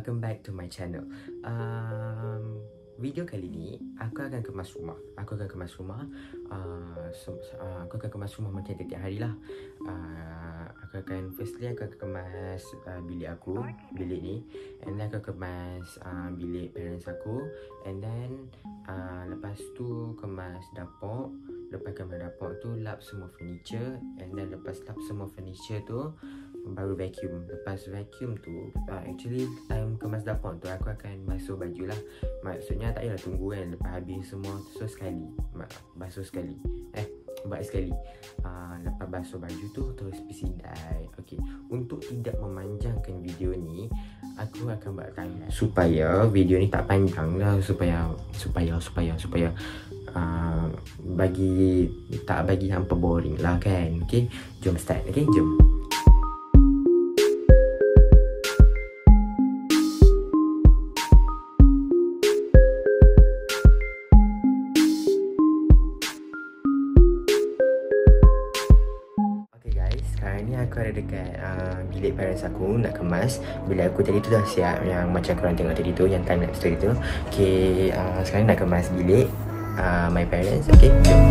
welcome back to my channel. Video kali ni aku akan kemas rumah. Aku akan kemas rumah macam tiap-tiap hari lah. Aku akan kemas bilik aku, bilik ni. And then aku kemas bilik parents aku. And then lepas tu kemas dapur. Lepas kemas dapur tu lap semua furniture. And then lepas lap semua furniture tu baru vacuum. Lepas vacuum tu actually time kemas dapur tu aku akan basuh baju lah. Maksudnya tak payah tunggu kan. Lepas habis semua so sekali basuh sekali. Buat sekali. Lepas basuh baju tu terus pisindai. Okey, untuk tidak memanjangkan video ni, aku akan buat timeline supaya video ni tak panjang lah, supaya bagi hampa boring lah kan. Okey, jom start. Okey, jom. Sekarang ni aku ada dekat bilik parents aku nak kemas. Bilik aku tadi tu dah siap, yang macam korang tengok tadi tu, yang time lapse tadi tu. Okay, sekarang nak kemas bilik my parents. Okay, jom.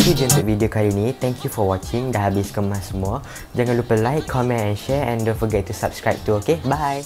itu je untuk video kali ni. Thank you for watching. Dah habis kemas semua. Jangan lupa like, comment and share, and don't forget to subscribe too. Okay, bye.